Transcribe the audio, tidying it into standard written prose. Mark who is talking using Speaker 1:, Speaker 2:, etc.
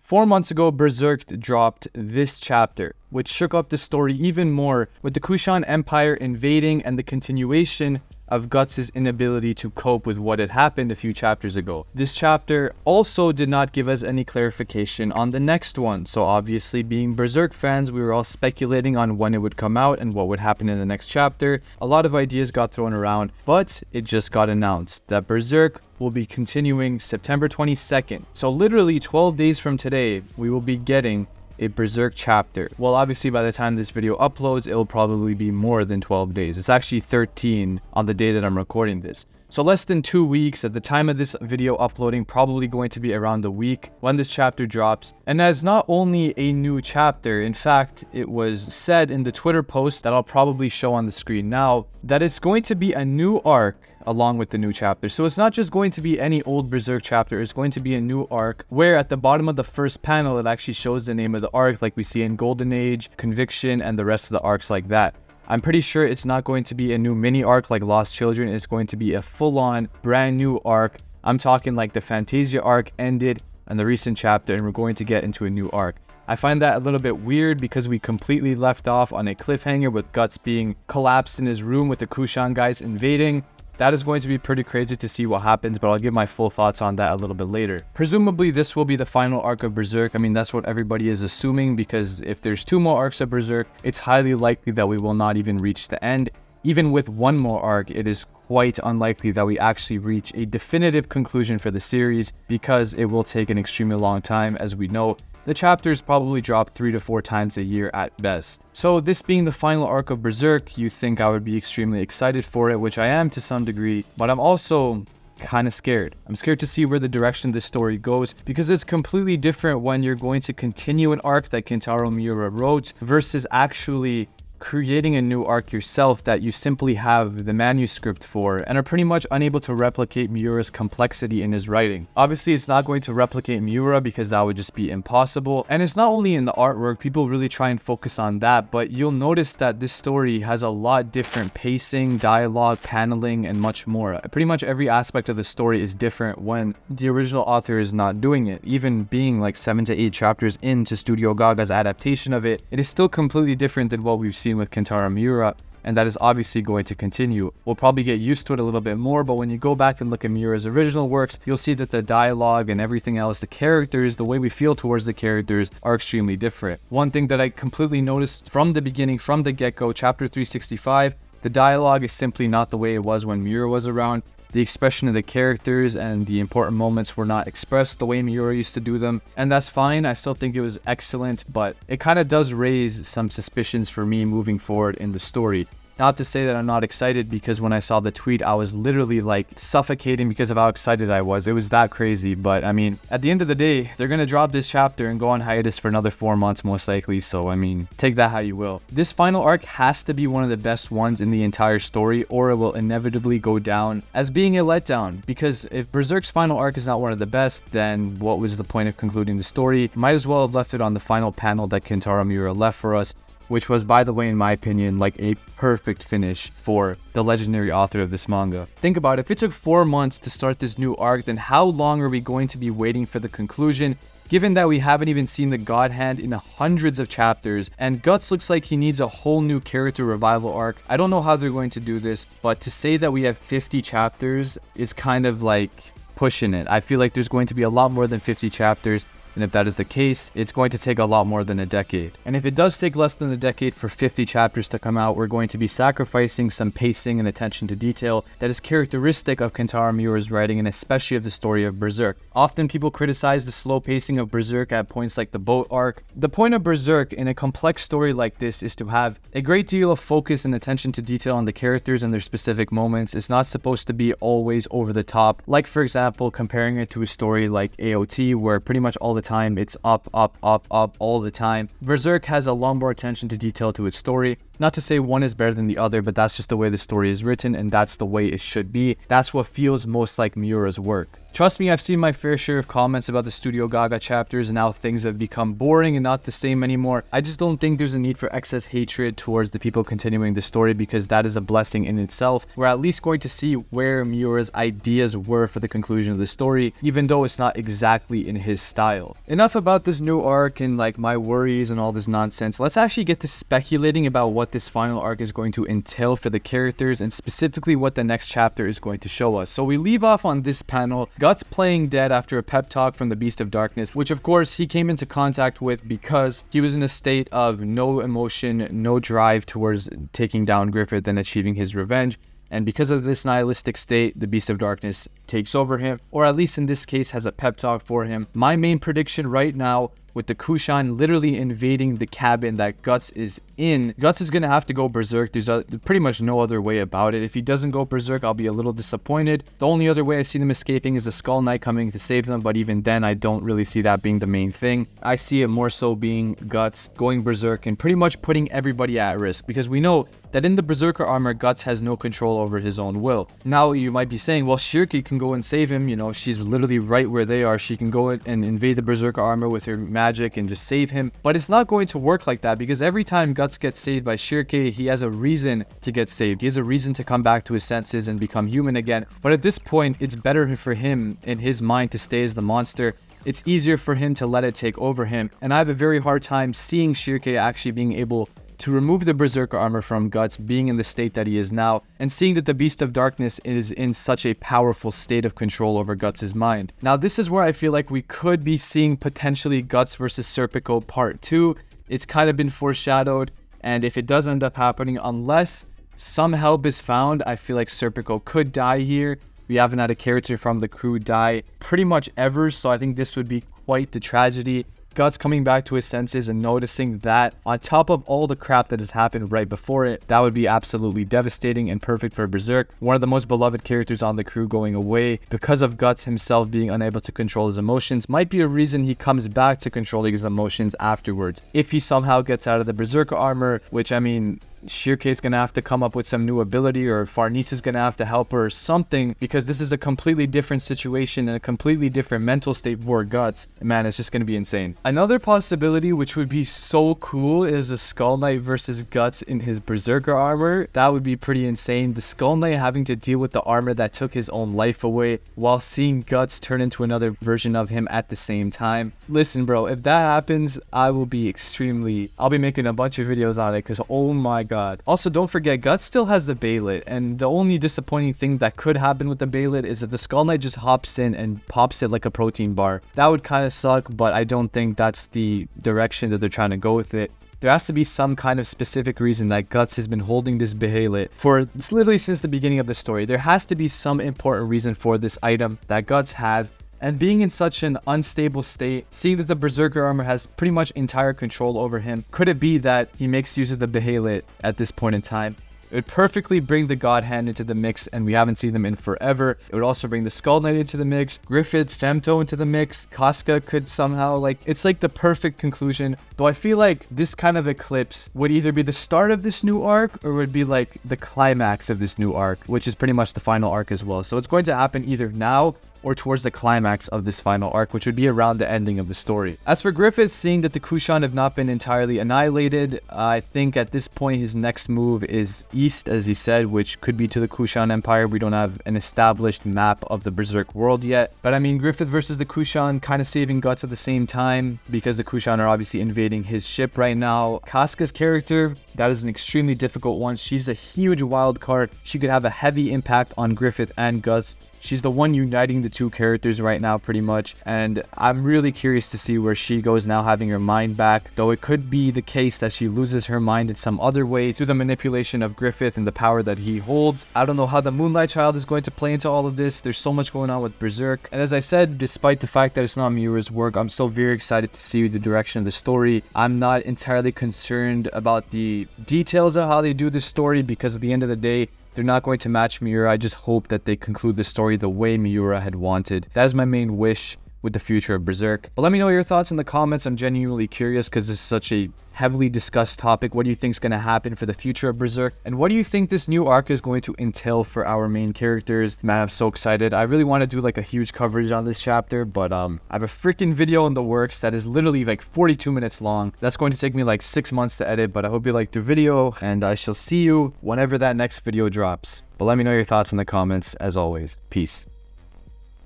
Speaker 1: 4 months ago, Berserk dropped this chapter, which shook up the story even more with the Kushan Empire invading and the continuation of Guts' inability to cope with what had happened a few chapters ago. This chapter also did not give us any clarification on the next one, so obviously being Berserk fans, we were all speculating on when it would come out and what would happen in the next chapter. A lot of ideas got thrown around, but it just got announced that Berserk will be continuing September 22nd. So literally 12 days from today, we will be getting a Berserk chapter. Well, obviously by the time this video uploads, it will probably be more than 12 days. It's actually 13 on the day that I'm recording this. So less than 2 weeks at the time of this video uploading, probably going to be around a week when this chapter drops. And as not only a new chapter, in fact, it was said in the Twitter post that I'll probably show on the screen now, that it's going to be a new arc along with the new chapter. So it's not just going to be any old Berserk chapter, it's going to be a new arc where at the bottom of the first panel, it actually shows the name of the arc like we see in Golden Age, Conviction, and the rest of the arcs like that. I'm pretty sure it's not going to be a new mini arc like Lost Children. It's going to be a full-on brand new arc. I'm talking like the Fantasia arc ended in the recent chapter and we're going to get into a new arc. I find that a little bit weird because we completely left off on a cliffhanger with Guts being collapsed in his room with the Kushan guys invading. That is going to be pretty crazy to see what happens, but I'll give my full thoughts on that a little bit later. Presumably, this will be the final arc of Berserk. I mean, that's what everybody is assuming, because if there's 2 more arcs of Berserk, it's highly likely that we will not even reach the end. Even with 1 more arc, it is quite unlikely that we actually reach a definitive conclusion for the series, because it will take an extremely long time. As we know, the chapters probably drop 3 to 4 times a year at best. So this being the final arc of Berserk, you think I would be extremely excited for it, which I am to some degree, but I'm also kind of scared. I'm scared to see where the direction this story goes, because it's completely different when you're going to continue an arc that Kentaro Miura wrote versus actually creating a new arc yourself that you simply have the manuscript for and are pretty much unable to replicate Miura's complexity in his writing. Obviously, it's not going to replicate Miura because that would just be impossible. And it's not only in the artwork, people really try and focus on that, but you'll notice that this story has a lot different pacing, dialogue, paneling, and much more. Pretty much every aspect of the story is different when the original author is not doing it. Even being like 7 to 8 chapters into Studio Gaga's adaptation of it, it is still completely different than what we've seen with Kentaro Miura, and that is obviously going to continue. We'll probably get used to it a little bit more, but when you go back and look at Miura's original works, you'll see that the dialogue and everything else, the characters, the way we feel towards the characters are extremely different. One thing that I completely noticed from the beginning, from the get-go, chapter 365, the dialogue is simply not the way it was when Miura was around. The expression of the characters and the important moments were not expressed the way Miura used to do them, and that's fine. I still think it was excellent, but it kind of does raise some suspicions for me moving forward in the story. Not to say that I'm not excited, because when I saw the tweet, I was literally like suffocating because of how excited I was. It was that crazy. But I mean, at the end of the day, they're going to drop this chapter and go on hiatus for another 4 months most likely. So I mean, take that how you will. This final arc has to be one of the best ones in the entire story, or it will inevitably go down as being a letdown. Because if Berserk's final arc is not one of the best, then what was the point of concluding the story? Might as well have left it on the final panel that Kentaro Miura left for us, which was, by the way, in my opinion, like a perfect finish for the legendary author of this manga. Think about it, if it took 4 months to start this new arc, then how long are we going to be waiting for the conclusion, given that we haven't even seen the God Hand in hundreds of chapters, and Guts looks like he needs a whole new character revival arc. I don't know how they're going to do this, but to say that we have 50 chapters is kind of like pushing it. I feel like there's going to be a lot more than 50 chapters. And if that is the case, it's going to take a lot more than a decade. And if it does take less than a decade for 50 chapters to come out, we're going to be sacrificing some pacing and attention to detail that is characteristic of Kentaro Miura's writing, and especially of the story of Berserk. Often people criticize the slow pacing of Berserk at points like the boat arc. The point of Berserk in a complex story like this is to have a great deal of focus and attention to detail on the characters and their specific moments. It's not supposed to be always over the top. Like, for example, comparing it to a story like AOT, where pretty much all the time it's up all the time. Berserk has a lot more attention to detail to its story, Not to say one is better than the other, but that's just the way the story is written, and that's the way it should be. That's what feels most like Miura's work. Trust me, I've seen my fair share of comments about the Studio Gaga chapters and how things have become boring and not the same anymore. I just don't think there's a need for excess hatred towards the people continuing the story, because that is a blessing in itself. We're at least going to see where Miura's ideas were for the conclusion of the story, even though it's not exactly in his style. Enough about this new arc and like my worries and all this nonsense. Let's actually get to speculating about what this final arc is going to entail for the characters, and specifically what the next chapter is going to show us. So we leave off on this panel, Guts playing dead after a pep talk from the Beast of Darkness, which of course he came into contact with because he was in a state of no emotion, no drive towards taking down Griffith and achieving his revenge. And because of this nihilistic state, the Beast of Darkness takes over him, or at least in this case has a pep talk for him. My main prediction right now, with the Kushan literally invading the cabin that Guts is in, Guts is going to have to go berserk. There's pretty much no other way about it. If he doesn't go berserk, I'll be a little disappointed. The only other way I see them escaping is a Skull Knight coming to save them, but even then I don't really see that being the main thing. I see it more so being Guts going berserk and pretty much putting everybody at risk, because we know that in the Berserker armor, Guts has no control over his own will. Now you might be saying, well, Shirky can go and save him, you know, she's literally right where they are. She can go and invade the Berserker armor with her magic and just save him. But it's not going to work like that, because every time Guts gets saved by Shirky, he has a reason to get saved. He has a reason to come back to his senses and become human again. But at this point, it's better for him in his mind to stay as the monster. It's easier for him to let it take over him. And I have a very hard time seeing Shirky actually being able to remove the Berserker armor from Guts, being in the state that he is now, and seeing that the Beast of Darkness is in such a powerful state of control over Guts' mind. Now this is where I feel like we could be seeing potentially Guts versus Serpico Part 2. It's kind of been foreshadowed, and if it does end up happening, unless some help is found, I feel like Serpico could die here. We haven't had a character from the crew die pretty much ever, so I think this would be quite the tragedy. Guts coming back to his senses and noticing that on top of all the crap that has happened right before it, that would be absolutely devastating and perfect for Berserk. One of the most beloved characters on the crew going away because of Guts himself being unable to control his emotions might be a reason he comes back to controlling his emotions afterwards. If he somehow gets out of the Berserker armor, which I mean, Shirkei's gonna have to come up with some new ability, or Farnisa's gonna have to help her or something, because this is a completely different situation and a completely different mental state for Guts. Man, it's just gonna be insane. Another possibility, which would be so cool, is a Skull Knight versus Guts in his Berserker armor. That would be pretty insane. The Skull Knight having to deal with the armor that took his own life away, while seeing Guts turn into another version of him at the same time. Listen, bro, if that happens, I'll be making a bunch of videos on it, because oh my god. Also, don't forget, Guts still has the Baylet, and the only disappointing thing that could happen with the Baylet is if the Skull Knight just hops in and pops it like a protein bar. That would kind of suck, but I don't think that's the direction that they're trying to go with it. There has to be some kind of specific reason that Guts has been holding this Baylet for literally since the beginning of the story. There has to be some important reason for this item that Guts has. And being in such an unstable state, seeing that the Berserker armor has pretty much entire control over him, could it be that he makes use of the Baylet at this point in time? It would perfectly bring the God Hand into the mix, and we haven't seen them in forever. It would also bring the Skull Knight into the mix, Griffith, Femto into the mix, Casca could somehow, it's like the perfect conclusion. Though I feel like this kind of eclipse would either be the start of this new arc, or would be like the climax of this new arc, which is pretty much the final arc as well. So it's going to happen either now or towards the climax of this final arc, which would be around the ending of the story. As for Griffith, seeing that the Kushan have not been entirely annihilated, I think at this point his next move is east, as he said, which could be to the Kushan Empire. We don't have an established map of the Berserk world yet. But I mean, Griffith versus the Kushan, kind of saving Guts at the same time, because the Kushan are obviously invading his ship right now. Casca's character, that is an extremely difficult one. She's a huge wild card. She could have a heavy impact on Griffith and Guts. She's the one uniting the two characters right now pretty much, and I'm really curious to see where she goes now having her mind back, though it could be the case that she loses her mind in some other way through the manipulation of Griffith and the power that he holds. I don't know how the Moonlight Child is going to play into all of this. There's so much going on with Berserk, and as I said, despite the fact that it's not Miura's work, I'm still very excited to see the direction of the story. I'm not entirely concerned about the details of how they do this story, because at the end of the day, they're not going to match Miura. I just hope that they conclude the story the way Miura had wanted. That is my main wish with the future of Berserk. But let me know your thoughts in the comments. I'm genuinely curious because this is such a heavily discussed topic. What do you think is going to happen for the future of Berserk? And what do you think this new arc is going to entail for our main characters? Man, I'm so excited. I really want to do like a huge coverage on this chapter, but I have a freaking video in the works that is literally like 42 minutes long. That's going to take me like 6 months to edit, but I hope you liked the video, and I shall see you whenever that next video drops. But let me know your thoughts in the comments as always. Peace.